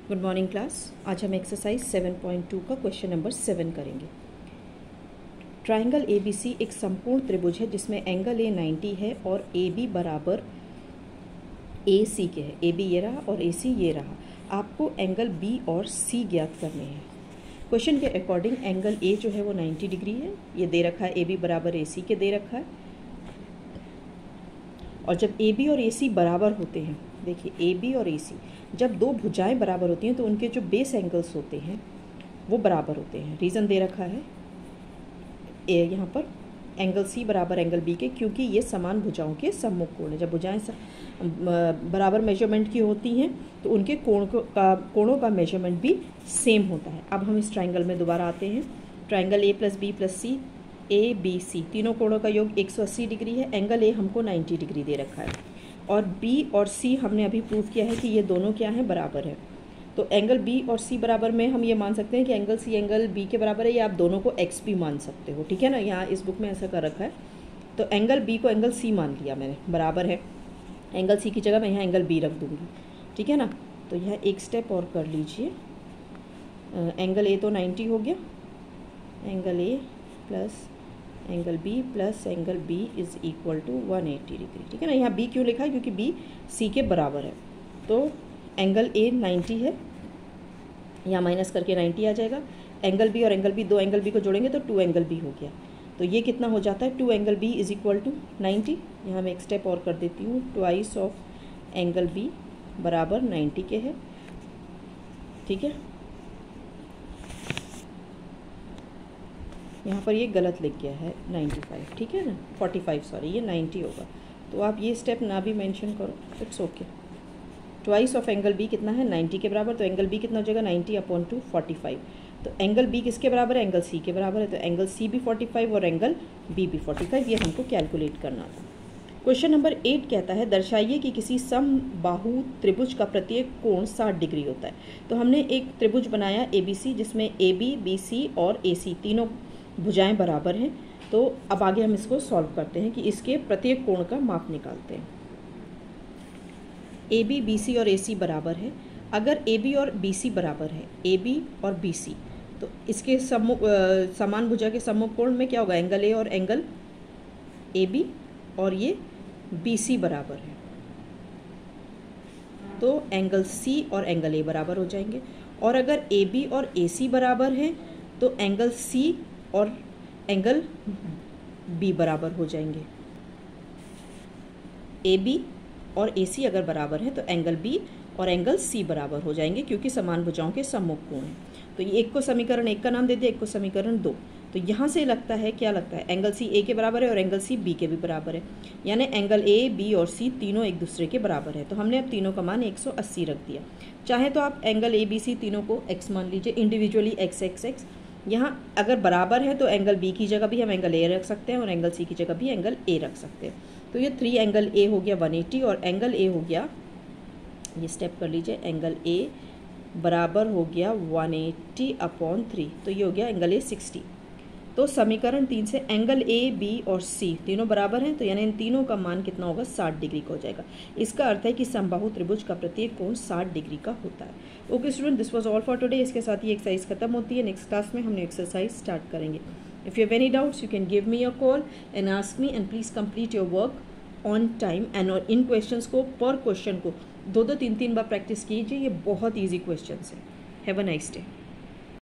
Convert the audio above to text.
Good morning class. आज हम exercise 7.2 का क्वेश्चन नंबर 7 करेंगे। ट्राइंगल ABC एक संपूर्ण त्रिभुज है जिसमें एंगल A 90 है और AB बराबर AC के है। AB ये रहा और AC ये रहा। आपको एंगल B और C ज्ञात करने हैं। क्वेश्चन के अकॉर्डिंग एंगल A जो है वो 90 डिग्री है, ये दे रखा है। AB बराबर AC के दे रखा है। और जब AB और AC बराबर होते हैं, देखिए AB और AC जब दो भुजाएं बराबर होती हैं तो उनके जो बेस एंगल्स होते हैं वो बराबर होते हैं। रीज़न दे रखा है यहाँ पर एंगल C बराबर एंगल B के, क्योंकि ये समान भुजाओं के सम्मुख कोण है। जब भुजाएं बराबर मेजरमेंट की होती हैं तो उनके कोणों का मेजरमेंट भी सेम होता है। अब हम इस ट्राइंगल में दोबारा आते हैं। Triangle A + B + C ABC तीनों कोणों का योग 180 डिग्री है। एंगल A हमको 90 डिग्री दे रखा है और B और C हमने अभी प्रूव किया है कि ये दोनों क्या हैं, बराबर है। तो एंगल B और C बराबर में हम ये मान सकते हैं कि एंगल C एंगल B के बराबर है, या आप दोनों को X भी मान सकते हो, ठीक है ना। यहाँ इस बुक में ऐसा कर रखा है। तो एंगल B को एंगल C मान लिया मैंने, बराबर है। एंगल C की जगह मैं यहाँ एंगल B रख दूँगी, ठीक है ना। तो यह एक स्टेप और कर लीजिए। एंगल A तो 90 हो गया, angle A plus angle B plus angle B is equal to 180 degree, ठीक है ना। यहाँ B क्यों लिखा है, क्योंकि B C के बराबर है। तो एंगल A 90 है, यहाँ माइनस करके 90 आ जाएगा। एंगल B और एंगल B, दो एंगल B को जोड़ेंगे तो 2 एंगल B हो गया। तो ये कितना हो जाता है, 2 angle B is equal to 90। यहाँ मैं एक स्टेप और कर देती हूँ। ट्वाइस ऑफ एंगल B बराबर 90 के है, ठीक है। यहाँ पर ये गलत लिख गया है 95, ठीक है ना, 45 सॉरी, ये 90 होगा। तो आप ये स्टेप ना भी मेंशन करो, it's okay. Twice of angle B कितना है, 90 के बराबर। तो एंगल B कितना हो जाएगा, 90/2 45। तो एंगल B किसके बराबर है, एंगल C के बराबर है। तो एंगल C भी 45 और एंगल B भी 45, ये हमको कैलकुलेट करना था। क्वेश्चन नंबर 8 कहता है दर्शाइए कि किसी समबाहु त्रिभुज का प्रत्येक कोण 60 डिग्री होता है। तो हमने एक त्रिभुज बनाया ABC जिसमें AB, BC और AC तीनों भुजाएं बराबर हैं। तो अब आगे हम इसको सॉल्व करते हैं कि इसके प्रत्येक कोण का माप निकालते हैं। AB, BC और AC बराबर है। अगर AB और BC बराबर है, AB और BC, तो इसके समान भुजा के सम्मुख कोण में क्या होगा, एंगल A और एंगल AB, और ये BC बराबर है तो एंगल C और एंगल A बराबर हो जाएंगे। और अगर AB और AC बराबर है तो एंगल C और एंगल B बराबर हो जाएंगे। AB और AC अगर बराबर है तो एंगल B और एंगल C बराबर हो जाएंगे, क्योंकि समान भुजाओं के सम्मुख कोण हैं। तो ये एक को समीकरण 1 का नाम दे दिया, एक को समीकरण 2। तो यहाँ से लगता है, क्या लगता है, एंगल C A के बराबर है और एंगल C B के भी बराबर है, यानी एंगल A, B और C तीनों एक दूसरे के बराबर है। तो हमने अब तीनों का मान 180 रख दिया। चाहे तो आप एंगल A, B, C तीनों को x मान लीजिए, इंडिविजुअली x। यहाँ अगर बराबर है तो एंगल B की जगह भी हम एंगल A रख सकते हैं और एंगल C की जगह भी एंगल A रख सकते हैं। तो ये 3 एंगल A हो गया 180 और एंगल A हो गया, ये स्टेप कर लीजिए, एंगल A बराबर हो गया 180/3। तो ये हो गया एंगल A 60। तो समीकरण 3 से एंगल A, B और C तीनों बराबर हैं, तो यानी इन तीनों का मान कितना होगा, 60 डिग्री का हो जाएगा। इसका अर्थ है कि समबाहु त्रिभुज का प्रत्येक कोण 60 डिग्री का होता है। Okay student, this was all for today. इसके साथ ही एक्सरसाइज खत्म होती है। नेक्स्ट क्लास में हम एक्सरसाइज स्टार्ट करेंगे। If you have any doubts you can give me a call and ask me, and please complete your work on time. And in questions को, पर क्वेश्चन को 2-2, 3-3 बार प्रैक्टिस कीजिए। ये बहुत ईजी क्वेश्चन है। Have a nice day.